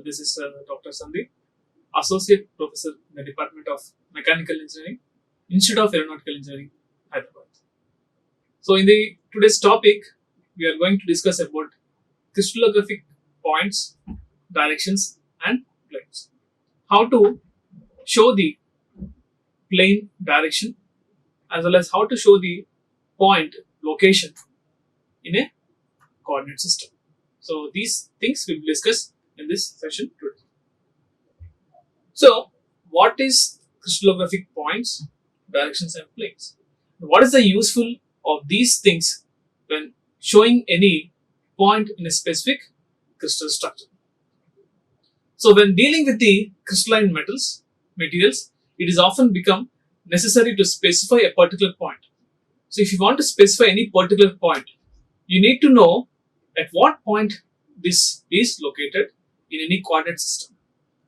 This is Dr. Sandeep, Associate Professor in the Department of Mechanical Engineering, Institute of Aeronautical Engineering, Hyderabad. So, in the today's topic, we are going to discuss about crystallographic points, directions, and planes. How to show the plane direction as well as how to show the point location in a coordinate system. So, these things we will discuss in this session today. So, what is crystallographic points, directions, and planes? What is the useful of these things when showing any point in a specific crystal structure? So, when dealing with the crystalline materials, it is often become necessary to specify a particular point. So, if you want to specify any particular point, you need to know at what point this is located in any coordinate system.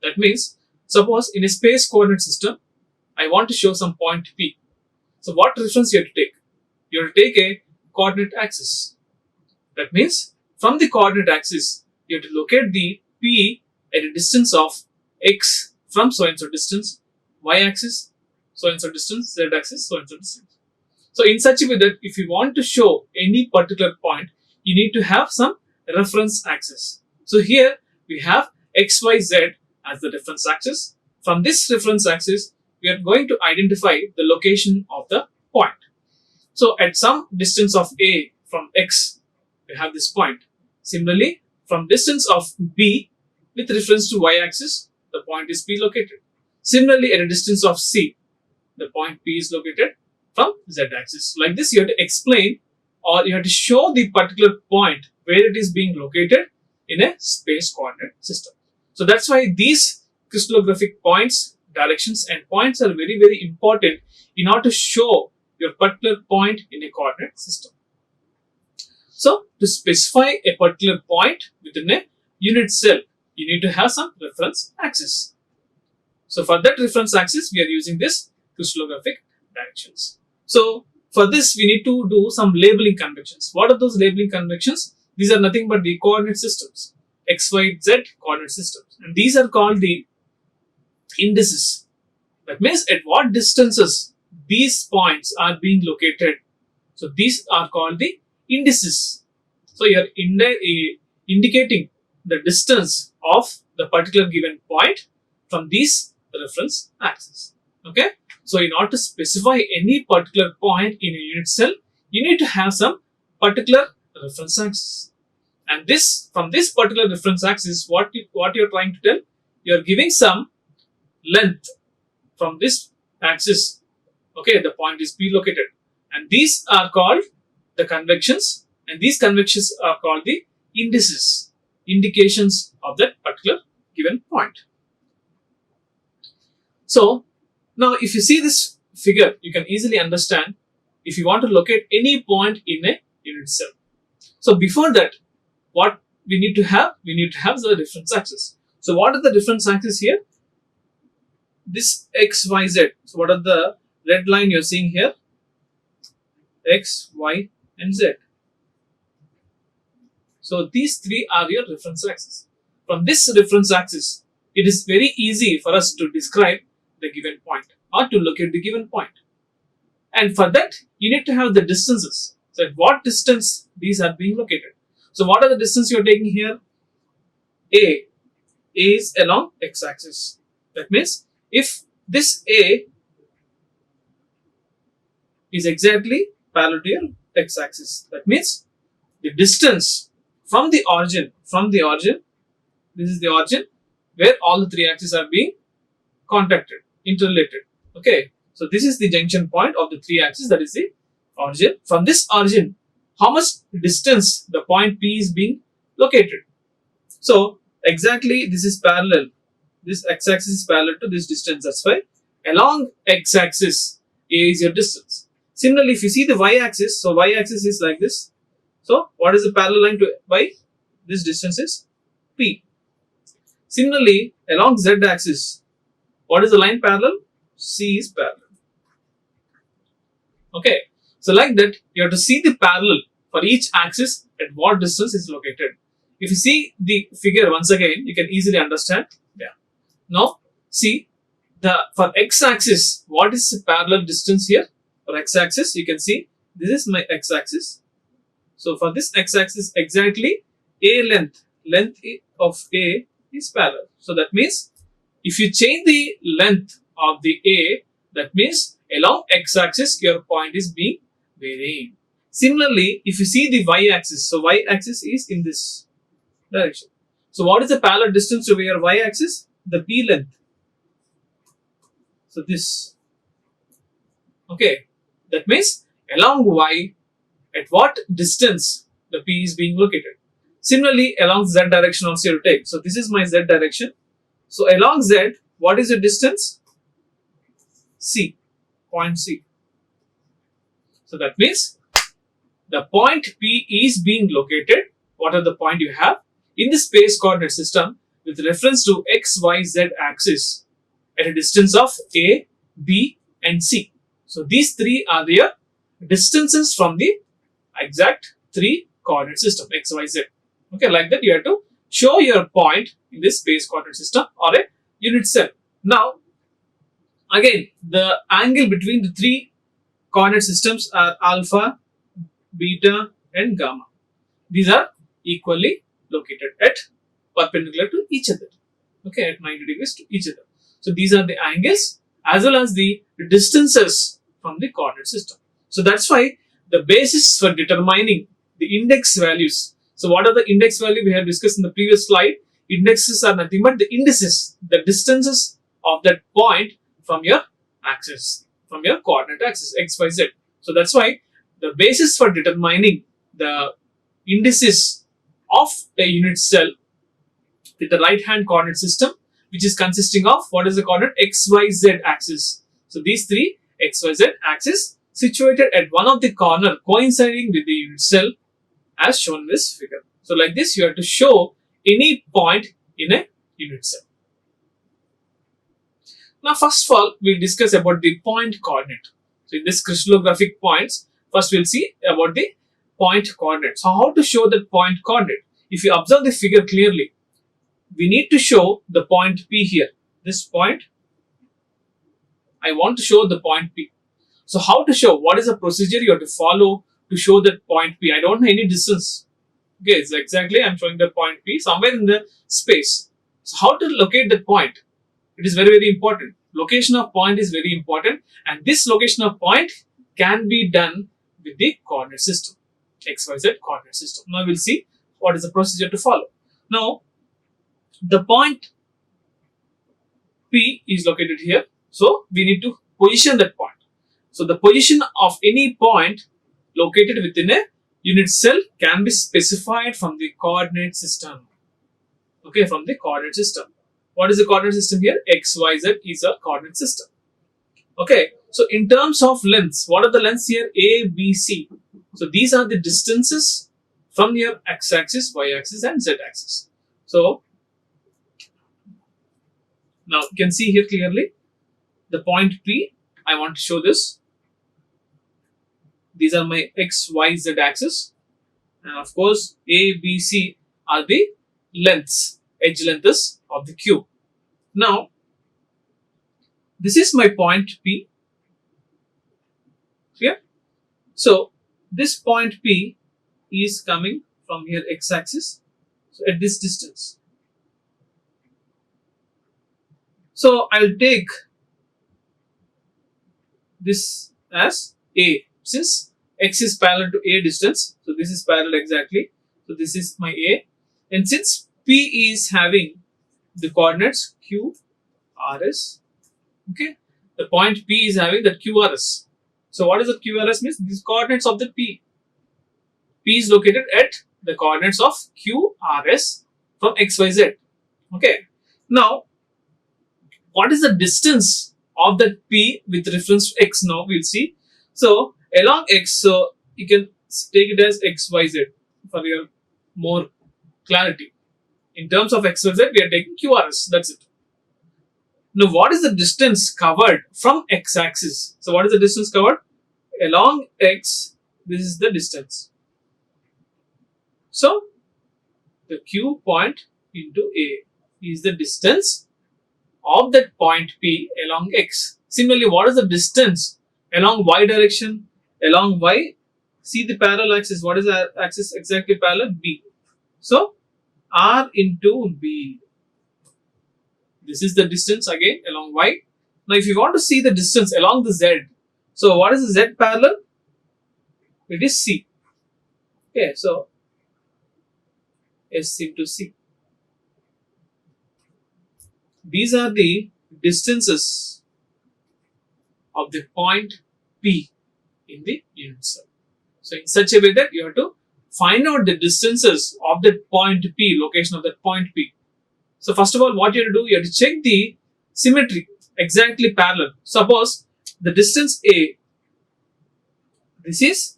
That means, suppose in a space coordinate system, I want to show some point P. So, what reference you have to take? You have to take a coordinate axis. That means, from the coordinate axis, you have to locate the P at a distance of x from so and so distance, y axis, so and so distance, z axis, so and so distance. So, in such a way that if you want to show any particular point, you need to have some reference axis. So, here we have x, y, z as the reference axis. From this reference axis, we are going to identify the location of the point. So, at some distance of a from x, we have this point. Similarly, from distance of b with reference to y-axis, the point is P located. Similarly, at a distance of c, the point P is located from z-axis. Like this, you have to explain or you have to show the particular point where it is being located in a space coordinate system. So, that's why these crystallographic points, directions, and points are very, very important in order to show your particular point in a coordinate system. So, to specify a particular point within a unit cell, you need to have some reference axis. So, for that reference axis, we are using this crystallographic directions. So, for this, we need to do some labeling conventions. What are those labeling conventions? These are nothing but the coordinate systems, x, y, z coordinate systems. And these are called the indices. That means at what distances these points are being located. So, these are called the indices. So, you are indicating the distance of the particular given point from these reference axis. Okay. So, in order to specify any particular point in a unit cell, you need to have some particular reference axis. And this, from this particular reference axis, what you're trying to tell, you're giving some length from this axis. Okay, the point is P located. And these are called the convections, and these convections are called the indices, indications of that particular given point. So, now if you see this figure, you can easily understand if you want to locate any point in a unit cell. So, before that, what we need to have? We need to have the reference axis. So, what are the reference axis here? This x, y, z. So, what are the red line you're seeing here? X, y, and z. So, these three are your reference axis. From this reference axis, it is very easy for us to describe the given point or to locate the given point. And for that, you need to have the distances. So, at what distance these are being located. So, what are the distance you are taking here? A is along x-axis. That means, if this A is exactly parallel to your x-axis, that means the distance from the origin, this is the origin where all the three axes are being contacted, interrelated. Okay, so this is the junction point of the three axes, that is the origin. From this origin, how much distance the point P is being located? So, exactly this is parallel. This x-axis is parallel to this distance. That's why along x-axis, A is your distance. Similarly, if you see the y-axis, so y-axis is like this. So, what is the parallel line to y? This distance is P. Similarly, along z-axis, what is the line parallel? C is parallel. Okay. So, like that, you have to see the parallel for each axis at what distance is located. If you see the figure once again, you can easily understand. Yeah. Now, see for x-axis, what is the parallel distance here? For x-axis, you can see this is my x-axis. So for this x-axis, exactly a length of a is parallel. So that means if you change the length of the a, that means along x-axis your point is being varying. Similarly, if you see the y-axis, so y-axis is in this direction. So what is the parallel distance to your y-axis? The p length. So this. Okay, that means along y, at what distance the p is being located. Similarly, along z direction also you take. So this is my z direction. So along z, what is the distance? C, point C. So that means the point P is being located. What are the point you have? In the space coordinate system with reference to x, y, z axis at a distance of A, B and C. So these three are their distances from the exact three coordinate system x, y, z. Okay, like that you have to show your point in this space coordinate system or a unit cell. Now, again, the angle between the three coordinate systems are alpha, beta and gamma. These are equally located at perpendicular to each other. Okay, at 90 degrees to each other. So these are the angles as well as the distances from the coordinate system. So that's why the basis for determining the index values. So what are the index value we have discussed in the previous slide? Indexes are nothing but the indices, the distances of that point from your axis, from your coordinate axis x, y, z. So that's why the basis for determining the indices of a unit cell with the right hand coordinate system, which is consisting of what is the coordinate x, y, z axis. So these three x, y, z axis situated at one of the corner coinciding with the unit cell as shown in this figure. So like this you have to show any point in a unit cell. Now first of all we'll discuss about the point coordinate. So in this crystallographic points, first we'll see about the point coordinate. So how to show that point coordinate? If you observe the figure clearly, we need to show the point P here. This point, I want to show the point P. So how to show? What is the procedure you have to follow to show that point P? I don't know any distance. Okay, so exactly I'm showing the point P somewhere in the space. So how to locate that point? It is very, very important. Location of point is very important, and this location of point can be done with the coordinate system, XYZ coordinate system. Now we'll see what is the procedure to follow. Now, the point P is located here, so we need to position that point. So the position of any point located within a unit cell can be specified from the coordinate system. Okay, from the coordinate system. What is the coordinate system here? X, Y, Z is a coordinate system. Okay, so in terms of lengths, what are the lengths here? A, B, C. So these are the distances from your x-axis, y-axis and z-axis. So now you can see here clearly the point P. I want to show this. These are my x, y, z axis, and of course A, B, C are the lengths, edge lengths of the cube. Now this is my point P. Clear? So this point P is coming from here x-axis, so at this distance. So I'll take this as A, since x is parallel to A distance, so this is parallel exactly. So this is my A, and since P is having the coordinates Q, R, S, okay, the point P is having that Q, R, S. So what is the Q, R, S means? These coordinates of the P. P is located at the coordinates of Q, R, S from X, Y, Z. Okay. Now, what is the distance of that P with reference to X? Now we'll see. So along X, so you can take it as X, Y, Z for your more clarity. In terms of X, Y, Z, we are taking Q, R, S. That's it. Now, what is the distance covered from x-axis? So, what is the distance covered? Along x, this is the distance. So, the Q point into A is the distance of that point P along X. Similarly, what is the distance along Y direction? Along Y, see the parallel axis. What is the axis exactly parallel? B. So, R into B. This is the distance again along Y. Now, if you want to see the distance along the Z, so what is the Z parallel? It is C. Okay, so S into C. These are the distances of the point P in the unit cell. So, in such a way that you have to find out the distances of that point P, location of that point P. So, first of all, what you have to do, you have to check the symmetry exactly parallel. Suppose the distance A, this is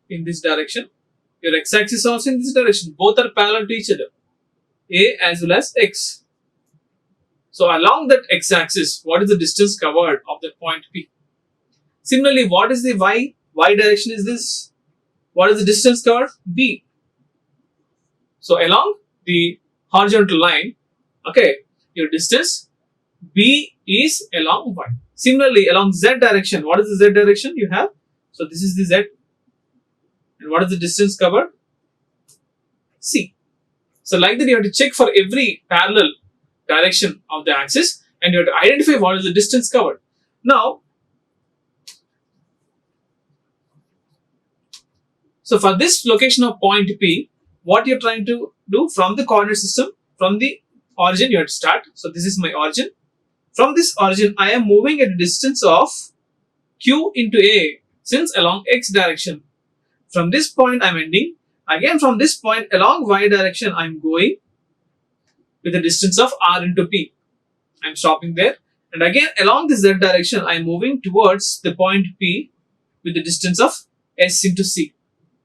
in this direction, your x-axis also in this direction, both are parallel to each other, A as well as X. So, along that x-axis, what is the distance covered of that point P? Similarly, what is the Y? Y direction is this. What is the distance covered? B. So, along the horizontal line, okay, your distance B is along Y. Similarly, along Z direction, what is the Z direction you have? So, this is the Z. And what is the distance covered? C. So, like that, you have to check for every parallel direction of the axis and you have to identify what is the distance covered. Now, so for this location of point P, what you're trying to do from the coordinate system, from the origin you have to start. So, this is my origin. From this origin, I am moving at a distance of Q into A since along X direction. From this point, I am ending. Again, from this point along Y direction, I am going with a distance of R into P. I am stopping there. And again, along the Z direction, I am moving towards the point P with the distance of S into C.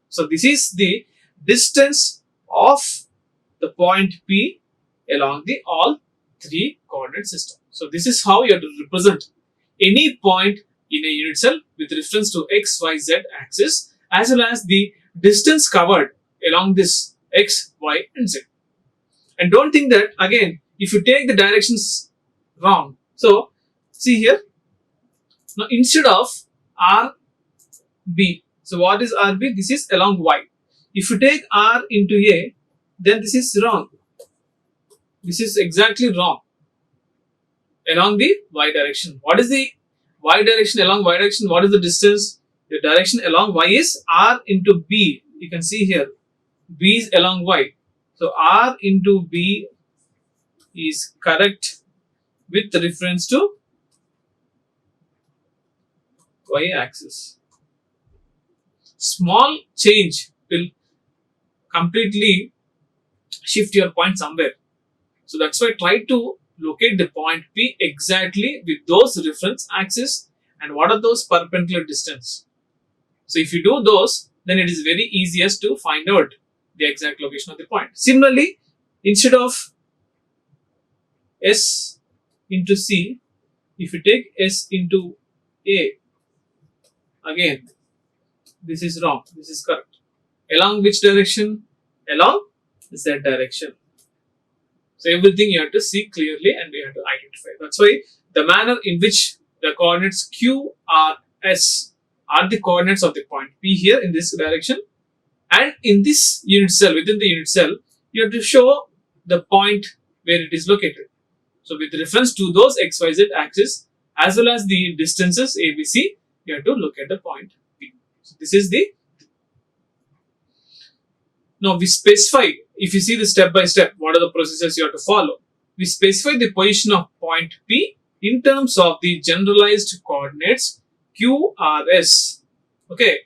So, this is the distance of the point P along the all three coordinate system. So, this is how you have to represent any point in a unit cell with reference to X, Y, Z axis as well as the distance covered along this X, Y and Z. And don't think that again, if you take the directions wrong. So, see here, now instead of RB, so what is RB? This is along Y. If you take R into A, then this is wrong. This is exactly wrong. Along the Y direction. What is the Y direction? Along Y direction, what is the distance? The direction along Y is R into B. You can see here, B is along Y. So, R into B is correct with reference to Y axis. Small change will completely shift your point somewhere. So, that's why try to locate the point P exactly with those reference axis and what are those perpendicular distance. So, if you do those, then it is very easiest to find out the exact location of the point. Similarly, instead of S into C, if you take S into A, again, this is wrong, this is correct. Along which direction? Along Z direction. So, everything you have to see clearly and we have to identify. That's why the manner in which the coordinates Q, R, S are the coordinates of the point P here in this direction. And in this unit cell, within the unit cell, you have to show the point where it is located. So, with reference to those XYZ axis as well as the distances ABC, you have to look at the point P. So, this is the. Now, we specify, if you see the step by step, what are the processes you have to follow? We specify the position of point P in terms of the generalized coordinates QRS. Okay.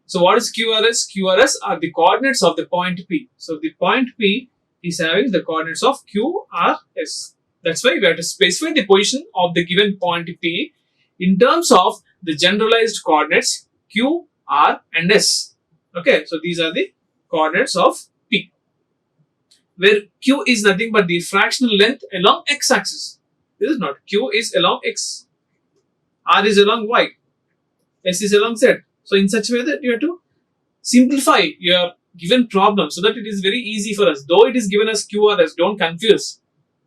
So, what is QRS? QRS are the coordinates of the point P. So, the point P is having the coordinates of QRS. That's why we have to specify the position of the given point P in terms of the generalized coordinates Q, R and S. Okay. So, these are the coordinates of P, where Q is nothing but the fractional length along X axis. This is not. Q is along X, R is along Y, S is along Z. So, in such a way that you have to simplify your given problem so that it is very easy for us. Though it is given as QRS, don't confuse.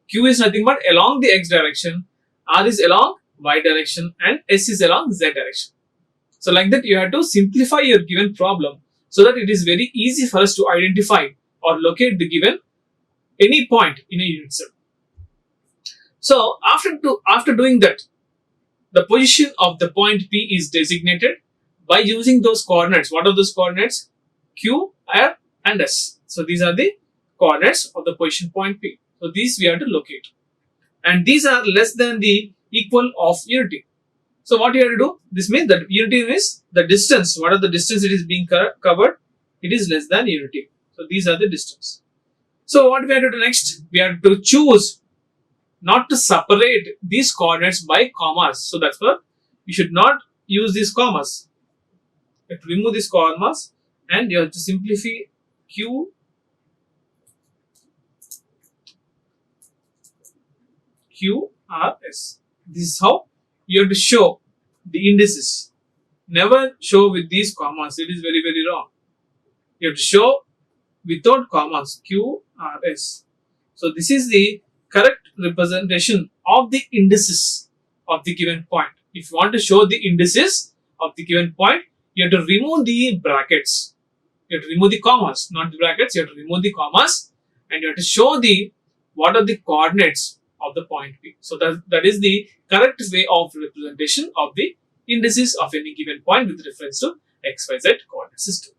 Q is nothing but along the x direction, R is along y direction, and S is along z direction. So like that, you have to simplify your given problem so that it is very easy for us to identify or locate the given any point in a unit cell. So after doing that, the position of the point P is designated by using those coordinates. What are those coordinates? Q, R, and S. So these are the coordinates of the position point P. So these we have to locate. And these are less than the equal of unity. So what you have to do? This means that unity is the distance. What are the distance it is being covered? It is less than unity. So these are the distance. So what we have to do next? We have to choose not to separate these coordinates by commas. So that's why you should not use these commas. You have to remove these commas and you have to simplify Q, Q, R, S. This is how you have to show the indices. Never show with these commas. It is very, very wrong. You have to show without commas. Q, R, S. So this is the correct representation of the indices of the given point. If you want to show the indices of the given point, you have to remove the brackets. You have to remove the commas, not the brackets. You have to remove the commas and you have to show the what are the coordinates of the point P. So that is the correct way of representation of the indices of any given point with reference to XYZ coordinate system.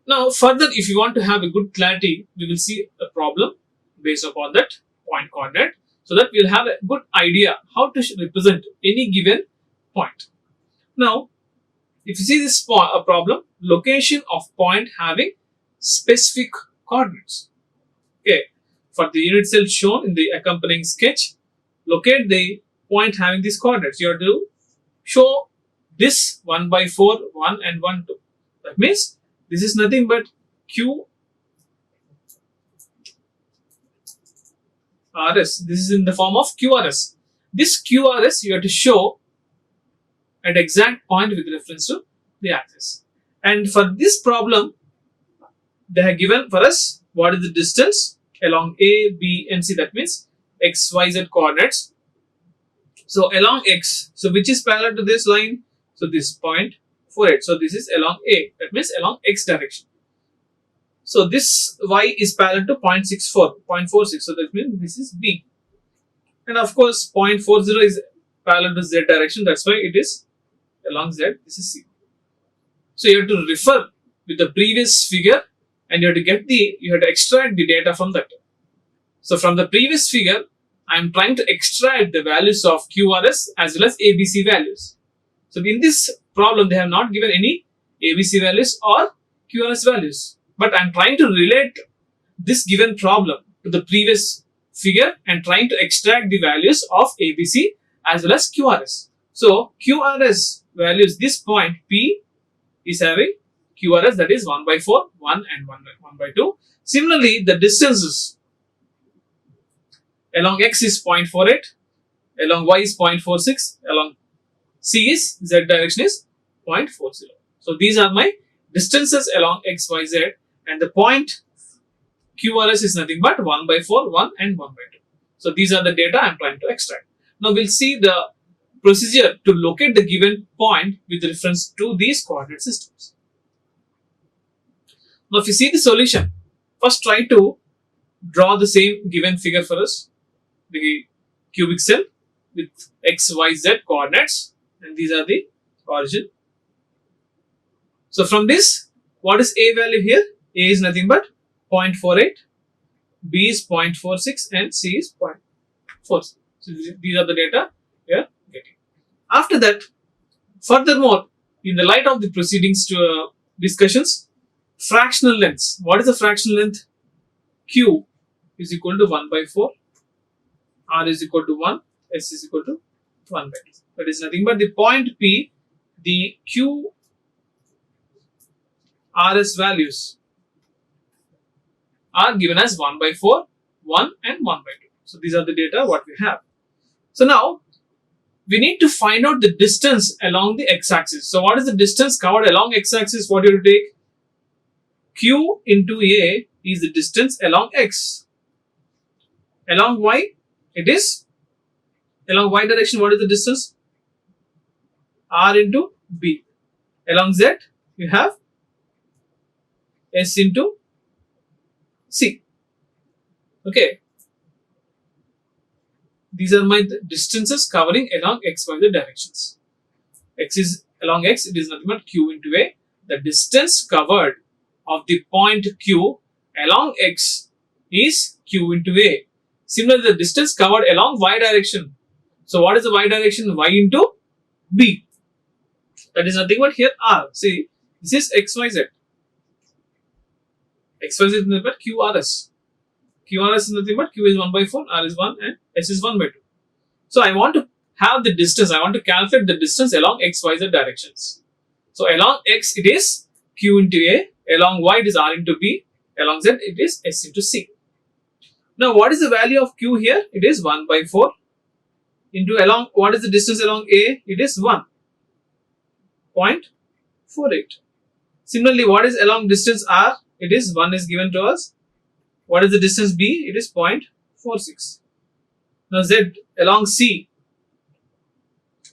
Now further, if you want to have a good clarity, we will see a problem based upon that point coordinate so that we will have a good idea how to represent any given point. Now, if you see this problem, location of point having specific coordinates. Okay, for the unit cell shown in the accompanying sketch, locate the point having these coordinates. You have to show this 1 by 4, 1 and 1, 2. That means this is nothing but QRS. This is in the form of QRS. This QRS you have to show at exact point with reference to the axis. And for this problem, they have given for us what is the distance along A, B, and C. That means X, Y, Z coordinates. So along X, so which is parallel to this line? So this point 48. So this is along A. That means along X direction. So this Y is parallel to 0.64, 0.46. So that means this is B. And of course 0.40 is parallel to Z direction. That's why it is along Z. This is C. So you have to refer with the previous figure and you have to extract the data from that. So from the previous figure, I am trying to extract the values of QRS as well as ABC values. So in this problem, they have not given any ABC values or QRS values. But I am trying to relate this given problem to the previous figure and trying to extract the values of ABC as well as QRS. So QRS values, this point P is having QRS, that is 1 by 4, 1 and 1 by 2. Similarly, the distances along X is 0.48, along Y is 0.46, along C is Z direction is 0.40. So these are my distances along X, Y, Z, and the point QRS is nothing but 1 by 4, 1 and 1 by 2. So these are the data I am trying to extract. Now we'll see the procedure to locate the given point with reference to these coordinate systems. Now if you see the solution, first try to draw the same given figure for us, the cubic cell with X, Y, Z coordinates, and these are the origin. So from this, what is A value here? A is nothing but 0.48, B is 0.46 and C is 0.46. So these are the data we are getting. After that, furthermore, in the light of the proceedings to discussions, fractional lengths. What is the fractional length? Q is equal to 1 by 4, R is equal to 1, S is equal to 1 by 2. That is nothing but the point P, the Q RS values are given as 1 by 4, 1 and 1 by 2. So these are the data what we have. So now we need to find out the distance along the x-axis. So what is the distance covered along x-axis? What you have to take? Q into A is the distance along x. Along y, it is along y direction. What is the distance? R into B. Along z, you have S into C. Okay. These are my distances covering along x, y, z directions. X is along x, it is nothing but Q into A. The distance covered of the point Q along x is Q into A. Similarly, the distance covered along y direction. So what is the y direction? Y into B. That is nothing but here R. See, this is x, y, z. X, y, z is nothing but QRS. QRS is nothing but Q is 1 by 4, R is 1 and S is 1 by 2. So I want to have the distance. I want to calculate the distance along x, y, z directions. So along x it is Q into A. Along y it is R into B. Along z it is S into C. Now what is the value of Q here? It is 1 by 4 into along, what is the distance along A? It is 1.48. Similarly, what is along distance R? It is 1 is given to us. What is the distance B? It is 0.46. Now Z along C.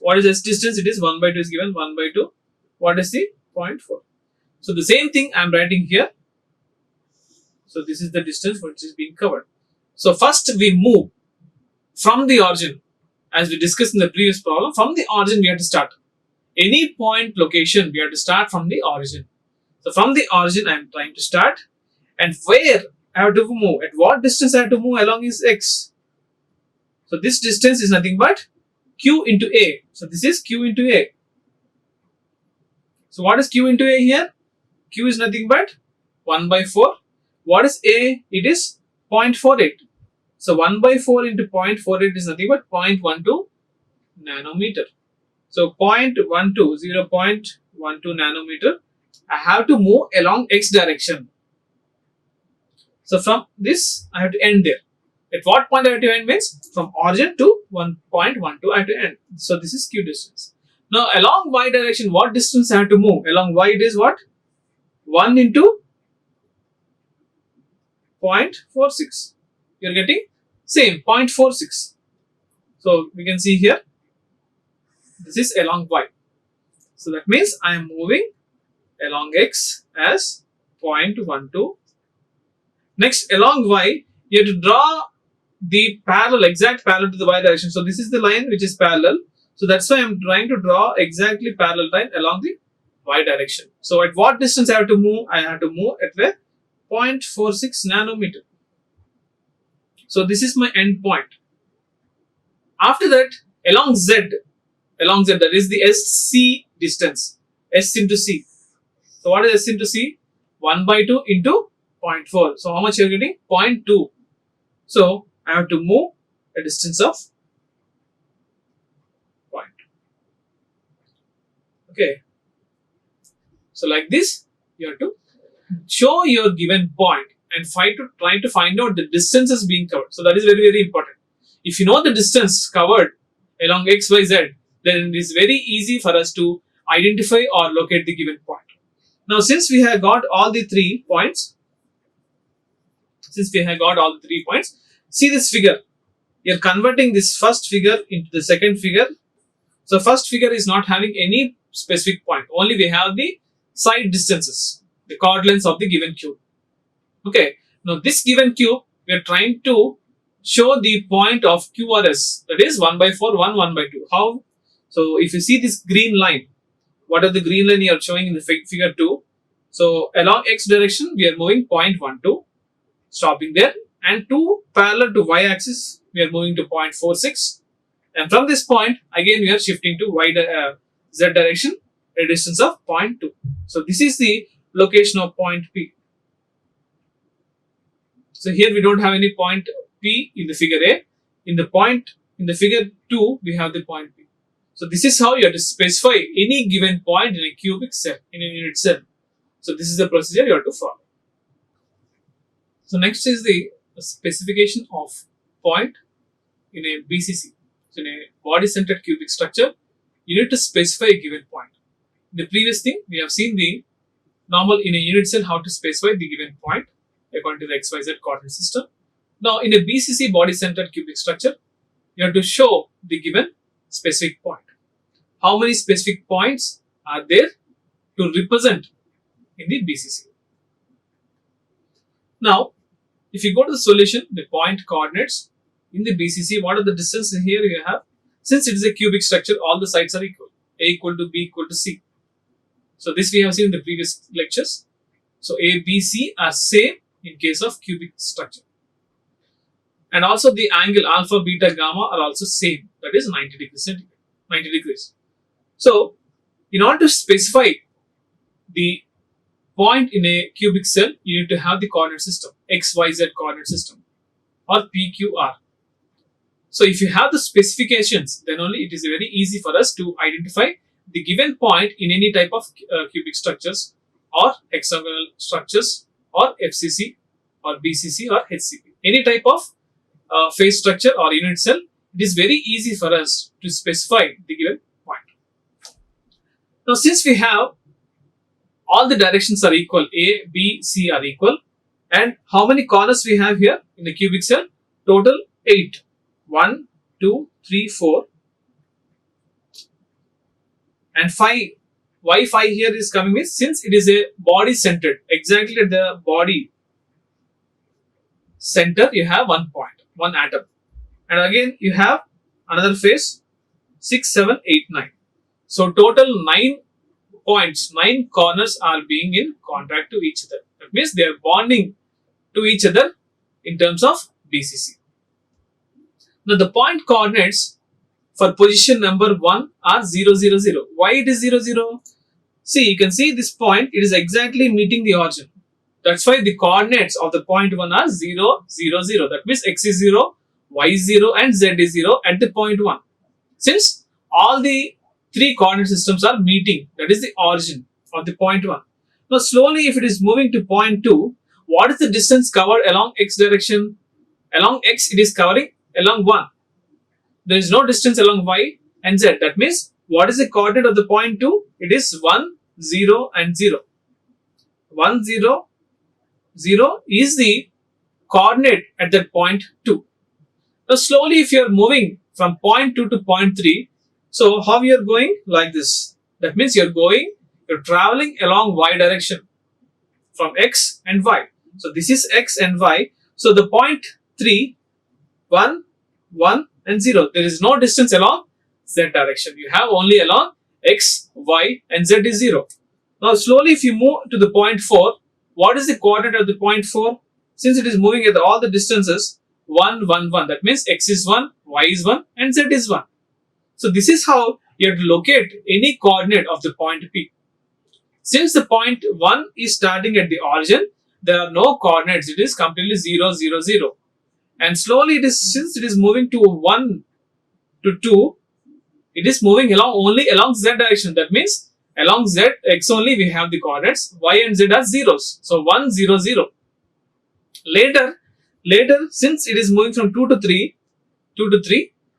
What is S distance? It is 1 by 2 is given, 1 by 2. What is the 0.4? So the same thing I am writing here. So this is the distance which is being covered. So first we move from the origin. As we discussed in the previous problem, from the origin we have to start. Any point location we have to start from the origin. So from the origin I am trying to start, and where I have to move, at what distance I have to move along is x. So this distance is nothing but Q into A. So this is Q into A. So what is Q into A here? Q is nothing but 1 by 4. What is A? It is 0.48. So 1 by 4 into 0.48 is nothing but 0.12 nanometer. So 0.12, 0.12 nanometer. I have to move along x direction. So from this, I have to end there. At what point I have to end means from origin to 1.12 I have to end. So this is Q distance. Now along y direction, what distance I have to move? Along y it is what? 1 into 0.46. You are getting same 0.46. So we can see here, this is along y. So that means I am moving along x as 0.12. Next, along y, you have to draw the parallel, exact parallel to the y direction. So this is the line which is parallel. So that's why I am trying to draw exactly parallel line along the y direction. So at what distance I have to move? I have to move at a 0.46 nanometer. So this is my end point. After that, along z, that is the SC distance, S into C. So what is S into C? 1 by 2 into 0.4. So how much you are getting? 0.2. So I have to move a distance of 0.2. Okay. So like this, you have to show your given point and try to find out the distances being covered. So that is very, very important. If you know the distance covered along x, y, z, then it is very easy for us to identify or locate the given point. Now, since we have got all the 3 points, see this figure. You are converting this first figure into the second figure. So first figure is not having any specific point. Only we have the side distances, the chord lengths of the given cube. Okay. Now this given cube, we are trying to show the point of QRS. That is 1 by 4, 1 by 2. How? So if you see this green line, what are the green line you are showing in the figure 2? So along x direction, we are moving 0.12, stopping there, and 2 parallel to y axis, we are moving to 0.46. And from this point, again we are shifting to z direction, a distance of 0.2. So this is the location of point P. So here we don't have any point P in the figure A. In the figure 2, we have the point P. So this is how you have to specify any given point in a cubic cell, in a unit cell. So this is the procedure you have to follow. So next is the specification of point in a BCC. So in a body-centered cubic structure, you need to specify a given point. In the previous thing, we have seen the normal in a unit cell how to specify the given point according to the XYZ coordinate system. Now in a BCC body-centered cubic structure, you have to show the given specific point. How many specific points are there to represent in the BCC? Now, if you go to the solution, the point coordinates in the BCC, what are the distances here you have? Since it is a cubic structure, all the sides are equal. A equal to B equal to C. So this we have seen in the previous lectures. So A, B, C are same in case of cubic structure. And also the angle alpha, beta, gamma are also same. That is 90 degrees centigrade, 90 degrees. So in order to specify the point in a cubic cell, you need to have the coordinate system, XYZ coordinate system or PQR. So if you have the specifications, then only it is very easy for us to identify the given point in any type of cubic structures or hexagonal structures or FCC or BCC or HCP. Any type of phase structure or unit cell, it is very easy for us to specify the given point. Now since we have all the directions are equal, A, B, C are equal, and how many corners we have here in the cubic cell? Total 8. 1, 2, 3, 4 and 5. Why 5 here is coming is since it is a body centered, exactly at the body center you have 1 point, 1 atom, and again you have another face 6, 7, 8, 9. So total 9 points, 9 corners are being in contact to each other. That means they are bonding to each other in terms of BCC. Now the point coordinates for position number 1 are 0, 0, 0. Why it is 0, 0? See, you can see this point, it is exactly meeting the origin. That's why the coordinates of the point 1 are 0, 0, 0. That means x is 0, y is 0 and z is 0 at the point 1. Since all the 3 coordinate systems are meeting, that is the origin of the point 1. Now slowly if it is moving to point 2, what is the distance covered along x direction? Along x it is covering along 1. There is no distance along y and z. That means what is the coordinate of the point 2? It is 1, 0 and 0. 1, 0, 0 is the coordinate at that point 2. Now slowly if you are moving from point 2 to point 3, so how you are going? Like this. That means you are traveling along y direction from x and y. So this is x and y. So the point 3, 1, 1 and 0. There is no distance along z direction. You have only along x, y and z is 0. Now slowly if you move to the point 4, what is the coordinate of the point 4? Since it is moving at all the distances 1, 1, 1. That means x is 1, y is 1 and z is 1. So this is how you have to locate any coordinate of the point P. Since the point 1 is starting at the origin, there are no coordinates. It is completely 0, 0, 0. And slowly it is, since it is moving to 1 to 2, it is moving only along z direction. That means along z, x only we have the coordinates, y and z are zeros. So 1, 0, 0. Later, since it is moving from 2 to 3,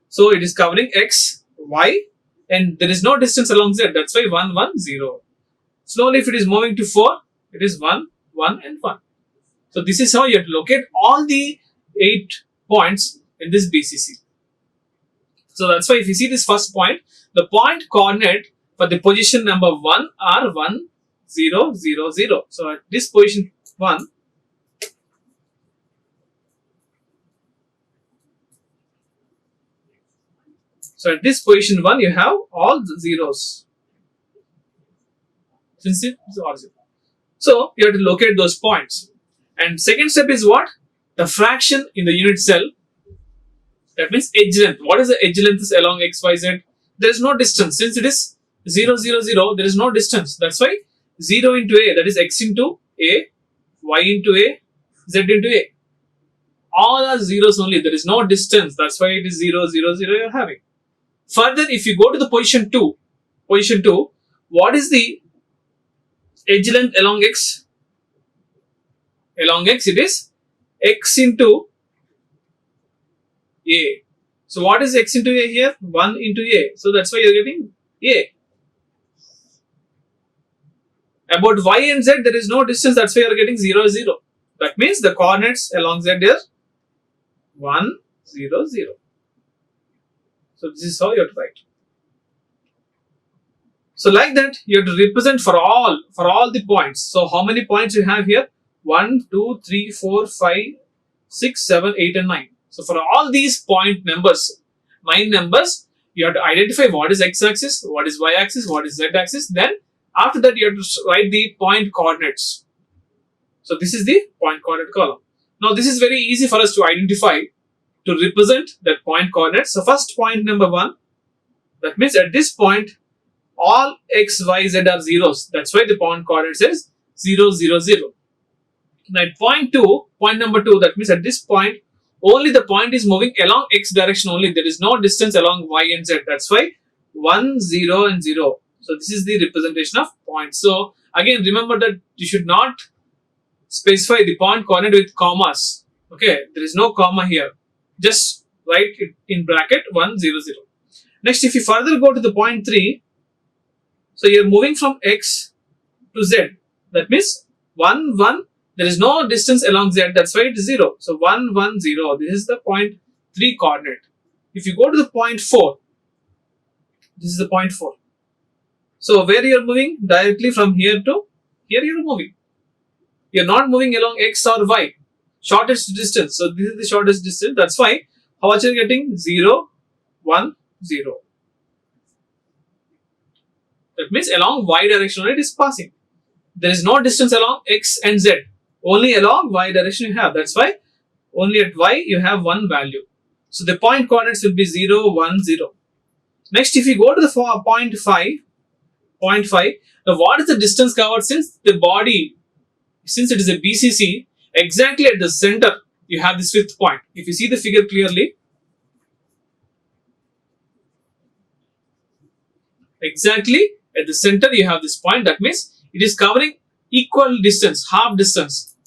so it is covering x, y and there is no distance along z. That's why 1, 1, 0. Slowly if it is moving to 4, it is 1, 1 and 1. So this is how you have to locate all the 8 points in this BCC. So that's why if you see this first point, the point coordinate for the position number 1 are 1, 0, 0, 0. So at this position 1, you have all the zeros. Since it is origin. So you have to locate those points. And second step is what? The fraction in the unit cell. That means edge length. What is the edge length along x, y, z? There is no distance. Since it is 0, 0, 0, there is no distance. That's why 0 into a, that is x into a, y into a, z into a. All are zeros only. There is no distance. That's why it is 0, 0, 0 you are having. Further, if you go to the position 2, what is the edge length along x? Along x it is x into a. So what is x into a here? 1 into a. So that's why you're getting a. About y and z, there is no distance. That's why you're getting 0, 0. That means the coordinates along z are 1, 0, 0. So this is how you have to write. So like that, you have to represent for all the points. So how many points you have here? 1, 2, 3, 4, 5, 6, 7, 8 and 9. So for all these point numbers, 9 numbers, you have to identify what is x-axis, what is y-axis, what is z-axis. Then after that, you have to write the point coordinates. So this is the point coordinate column. Now this is very easy for us to identify, to represent that point coordinates. So first point number 1, that means at this point, all x, y, z are zeros. That's why the point coordinate says 0, 0, 0. Now at point number 2, that means at this point, only the point is moving along x direction only. There is no distance along y and z. That's why 1, 0 and 0. So this is the representation of points. So again, remember that you should not specify the point coordinate with commas. Okay, there is no comma here. Just write it in bracket 1, 0, 0. Next, if you further go to the point 3, so you're moving from x to z. That means 1, 1. There is no distance along z. That's why it is 0. So 1, 1, 0. This is the point 3 coordinate. If you go to the point 4, this is the point 4. So where you are moving? Directly from here to here you are moving. You are not moving along x or y. Shortest distance. So this is the shortest distance. That's why how much you are getting? 0, 1, 0. That means along y direction it is passing. There is no distance along x and z. Only along y direction you have. That's why only at y you have one value. So the point coordinates will be 0, 1, 0. Next, if you go to the point 5, now what is the distance covered since the body, since it is a BCC, exactly at the center you have this fifth point. If you see the figure clearly, exactly at the center you have this point. That means it is covering equal distance, half distance,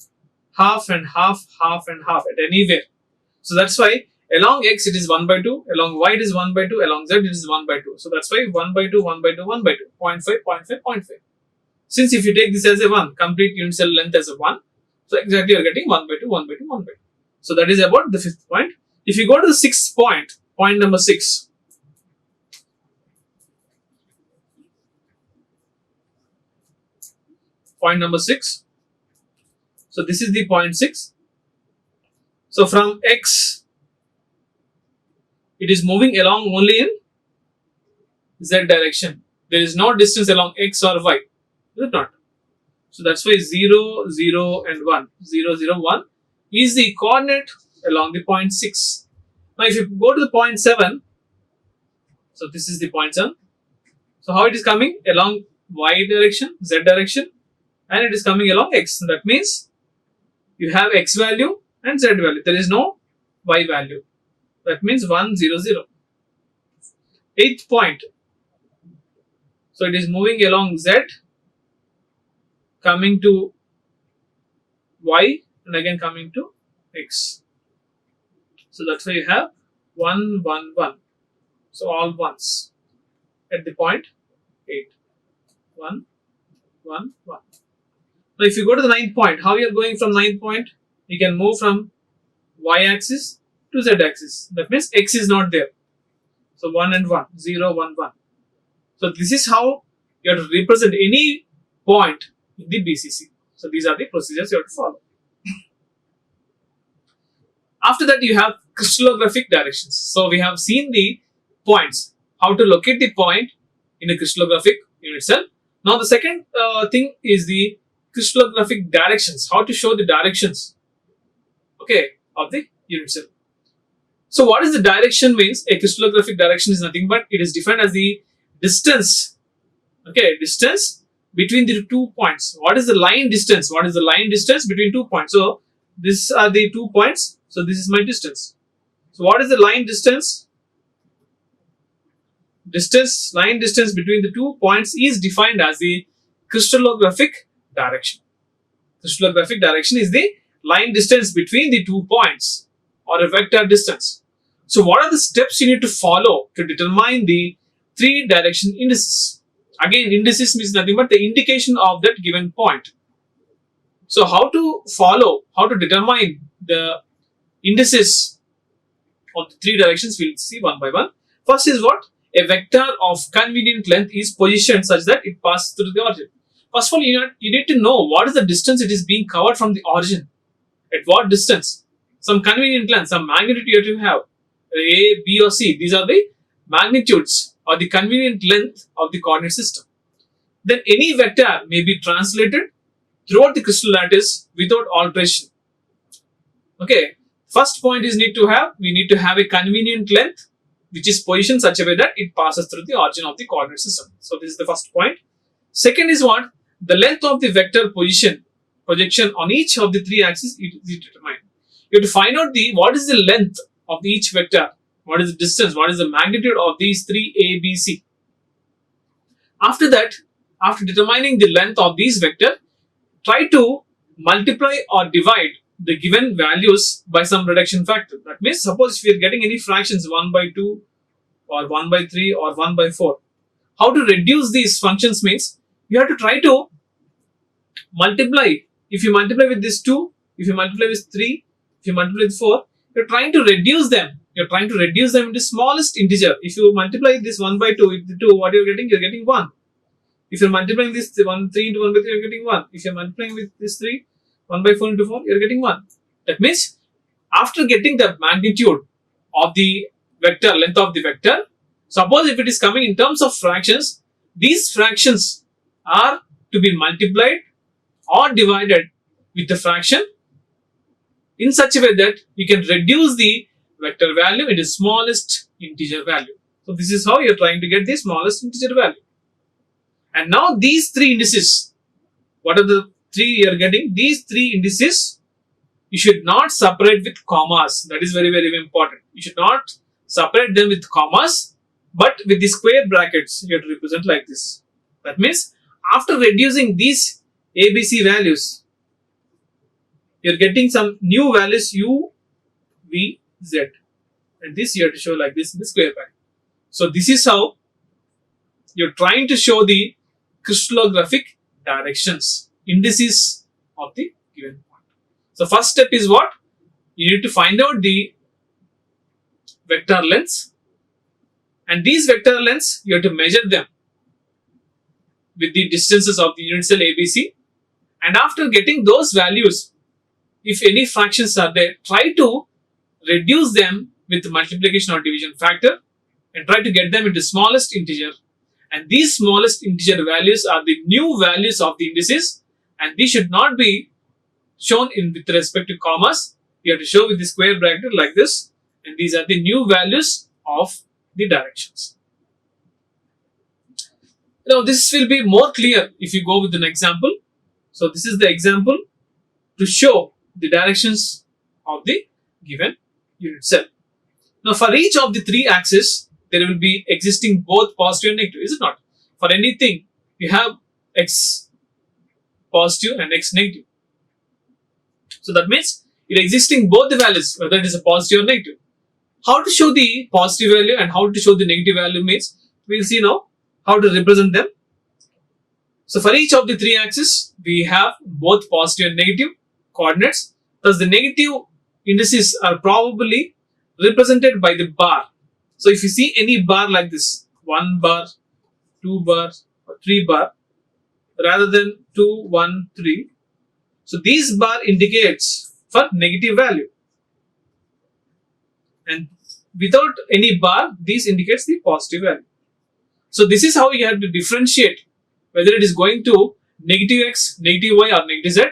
half and half, half and half at anywhere. So that's why along x it is 1 by 2, along y it is 1 by 2, along z it is 1 by 2. So that's why 1 by 2, 1 by 2, 1 by 2, 0.5, 0.5, 0.5. Since if you take this as a 1, complete unit cell length as a 1, so exactly you are getting 1 by 2, 1 by 2, 1 by 2. So that is about the fifth point. If you go to the sixth point, point number 6, point number 6. So this is the point 6. So from x, it is moving along only in z direction. There is no distance along x or y. Is it not? So that's why 0, 0 and 1. 0, 0, 1 is the coordinate along the point 6. Now if you go to the point 7, so this is the point 7. So how it is coming? Along y direction, z direction, and it is coming along x. That means you have x value and z value. There is no y value. That means 1, 0, 0. Eighth point. So it is moving along z, coming to y, and again coming to x. So that's why you have 1, 1, 1. So all ones at the point 8. 1, 1, 1. Now if you go to the ninth point, how you are going from ninth point? You can move from y-axis to z-axis. That means x is not there. So 1 and 1, 0, 1, 1. So this is how you have to represent any point in the BCC. So these are the procedures you have to follow. After that you have crystallographic directions. So we have seen the points, how to locate the point in a crystallographic unit cell. Now the second thing is the crystallographic directions, how to show the directions, okay, of the unit cell. So what is the direction means? A crystallographic direction is nothing but it is defined as the distance, okay, distance between the 2 points. What is the line distance? What is the line distance between 2 points? So these are the 2 points. So this is my distance. So what is the line distance? Line distance between the 2 points is defined as the crystallographic direction. Crystallographic direction is the line distance between the 2 points or a vector distance. So what are the steps you need to follow to determine the three direction indices? Again, indices means nothing but the indication of that given point. So how to determine the indices of the three directions, we'll see one by one. First is what? A vector of convenient length is positioned such that it passes through the origin. First of all, you need to know what is the distance it is being covered from the origin. At what distance? Some convenient length, some magnitude you have to have. A, B or C. These are the magnitudes or the convenient length of the coordinate system. Then any vector may be translated throughout the crystal lattice without alteration. Okay. First point is we need to have a convenient length which is positioned such a way that it passes through the origin of the coordinate system. So this is the first point. Second is what? The length of the vector projection on each of the three axes is determined. You have to find out what is the length of each vector, what is the distance, what is the magnitude of these three A, B, C. After that, after determining the length of these vectors, try to multiply or divide the given values by some reduction factor. That means, suppose if we are getting any fractions 1 by 2 or 1 by 3 or 1 by 4, how to reduce these functions means you have to try to multiply. If you multiply with this 2, if you multiply with 3, if you multiply with 4, you're trying to reduce them. You're trying to reduce them into smallest integer. If you multiply this 1 by 2 with the 2, what you're getting 1. If you're multiplying this 3 into 1 by 3, you're getting 1. If you're multiplying with this 3, 1 by 4 into 4, you're getting 1. That means, after getting the magnitude of the vector, length of the vector, suppose if it is coming in terms of fractions, these fractions are to be multiplied or divided with the fraction in such a way that you can reduce the vector value into smallest integer value. So this is how you're trying to get the smallest integer value. And now these three indices, what are the three you're getting? These three indices, you should not separate with commas. That is very, very important. You should not separate them with commas, but with the square brackets, you have to represent like this. That means, after reducing these ABC values, you're getting some new values U, V, Z. And this you have to show like this in the square bracket. So this is how you're trying to show the crystallographic directions, indices of the given point. So first step is what? You need to find out the vector lengths, and these vector lengths you have to measure them with the distances of the unit cell ABC, and after getting those values, if any fractions are there, try to reduce them with multiplication or division factor and try to get them into smallest integer. And these smallest integer values are the new values of the indices, and these should not be shown with respect to commas. You have to show with the square bracket like this, and these are the new values of the directions. Now this will be more clear if you go with an example. So this is the example to show the directions of the given unit cell. Now for each of the three axes, there will be existing both positive and negative, is it not? For anything, you have x positive and x negative. So that means it existing both the values, whether it is a positive or negative. How to show the positive value and how to show the negative value means, we'll see now how to represent them. So for each of the three axes, we have both positive and negative coordinates. Thus the negative indices are probably represented by the bar. So if you see any bar like this, 1 bar, 2 bar, or 3 bar, rather than 2, 1, 3. So these bar indicates for negative value. And without any bar, this indicates the positive value. So this is how you have to differentiate whether it is going to negative x, negative y or negative z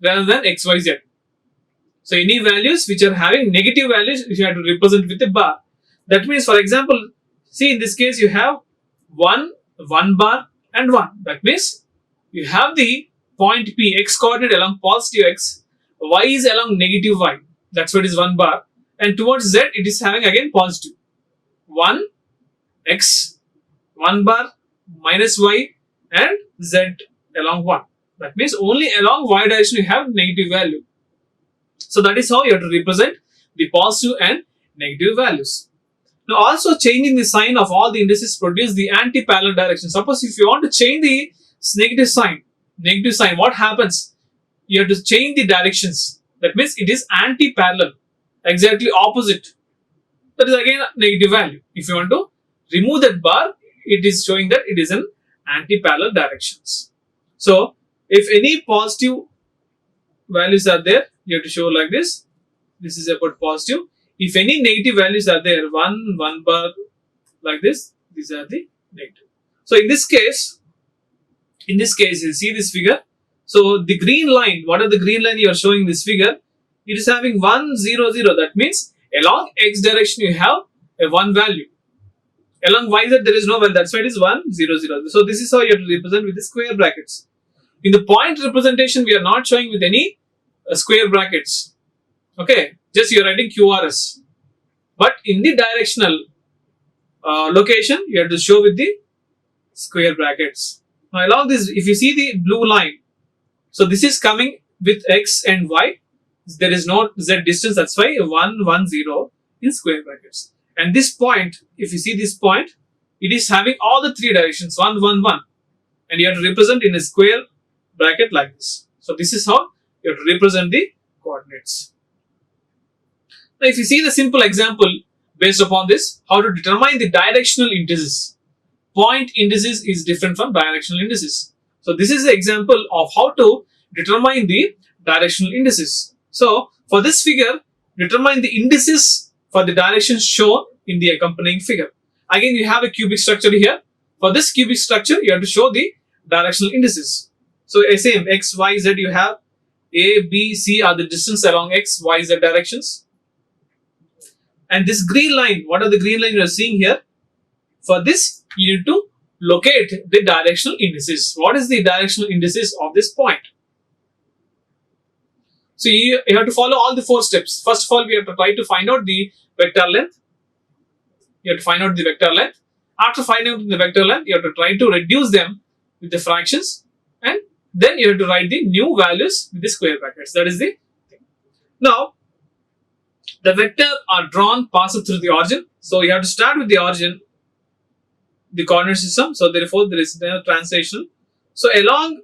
rather than x, y, z. So any values which are having negative values, you have to represent with a bar. That means, for example, see in this case you have 1 bar and 1. That means you have the point P, x coordinate along positive x, y is along negative y. That's what is 1 bar. And towards z, it is having again positive. 1 x, 1 bar, minus y and z along 1. That means only along y direction you have negative value. So that is how you have to represent the positive and negative values. Now also changing the sign of all the indices produce the anti-parallel direction. Suppose if you want to change the negative sign, what happens? You have to change the directions. That means it is anti-parallel, exactly opposite. That is again a negative value. If you want to remove that bar, it is showing that it is an anti-parallel directions. So if any positive values are there, you have to show like this. This is about positive. If any negative values are there, one bar like this, these are the negative. So in this case, you see this figure. So the green line, what are the green line you are showing this figure? It is having 1, 0, 0. That means along x direction you have a 1 value. Along yz there is no value. That's why it is 1, 0, 0. So this is how you have to represent with the square brackets. In the point representation, we are not showing with any square brackets. Okay, just you are writing QRS. But in the directional location, you have to show with the square brackets. Now along this, if you see the blue line, so this is coming with x and y. There is no z distance. That's why 1, 1, 0 in square brackets. And this point, if you see this point, it is having all the three directions, 1, 1, 1. And you have to represent in a square bracket like this. So this is how you have to represent the coordinates. Now if you see the simple example based upon this, how to determine the directional indices. Point indices is different from directional indices. So this is the example of how to determine the directional indices. So for this figure, determine the indices for the directions shown in the accompanying figure. Again, you have a cubic structure here. For this cubic structure, you have to show the directional indices. So same x, y, z, you have a, b, c are the distance along x, y, z directions. And this green line, what are the green line you are seeing here? For this, you need to locate the directional indices. What is the directional indices of this point? So you have to follow all the 4 steps. First of all, we have to try to find out the vector length. You have to find out the vector length. After finding out the vector length, you have to try to reduce them with the fractions, and then you have to write the new values with the square brackets. That is the thing. Now, the vector are drawn passed through the origin. So you have to start with the origin, the coordinate system. So therefore, there is no translation. So along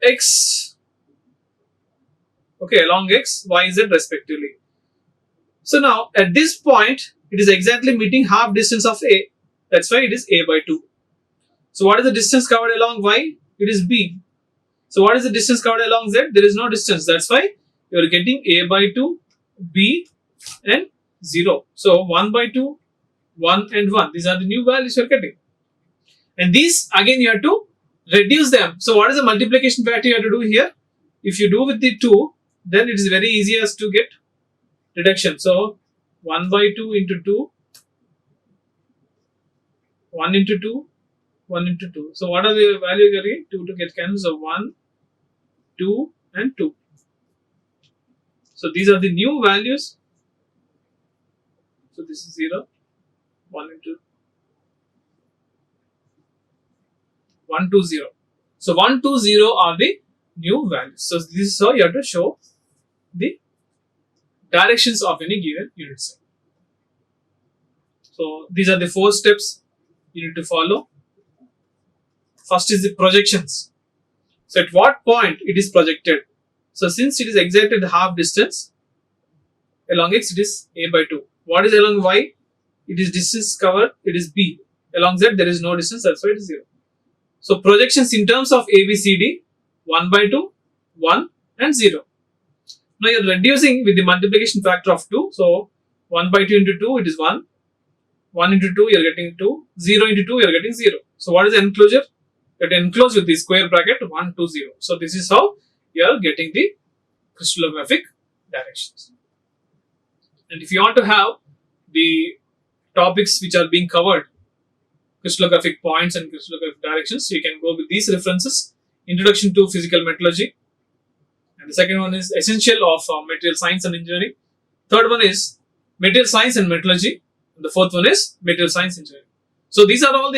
x, along x, y, z respectively. So now at this point, it is exactly meeting half distance of a. That's why it is a by 2. So what is the distance covered along y? It is b. So what is the distance covered along z? There is no distance. That's why you are getting a by 2, b and 0. So 1 by 2, 1 and 1. These are the new values you are getting. And these again you have to reduce them. So what is the multiplication factor you have to do here? If you do with the 2, then it is very easy as to get reduction. So 1 by 2 into 2, 1 into 2, 1 into 2. So what are the values you are getting? 2 to get cancelled. So 1, 2 and 2. So these are the new values. So this is 0, 1 into 1, 2, 0. So 1, 2, 0 are the new values. So this is how you have to show the directions of any given unit cell. So these are the 4 steps you need to follow. First is the projections. So at what point it is projected? So since it is exactly the half distance, along x it is a by 2. What is along y? It is distance covered, it is b. Along z there is no distance, that's why it is 0. So projections in terms of a, b, c, d, 1 by 2, 1 and 0. Now you are reducing with the multiplication factor of 2. So 1 by 2 into 2 it is 1. 1 into 2 you are getting 2. 0 into 2 you are getting 0. So what is the enclosure? You have to enclose with the square bracket 1, 2, 0. So this is how you are getting the crystallographic directions. And if you want to have the topics which are being covered, crystallographic points and crystallographic directions, you can go with these references. Introduction to Physical Metallurgy. And the second one is Essential of Material Science and Engineering. Third one is Material Science and Metallurgy. And the fourth one is Material Science Engineering. So these are all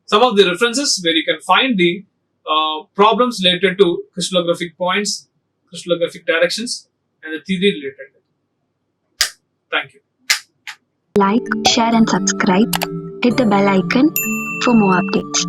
some of the references where you can find the problems related to crystallographic points, crystallographic directions, and the theory related. Thank you. like, share and subscribe. Hit the bell icon for more updates.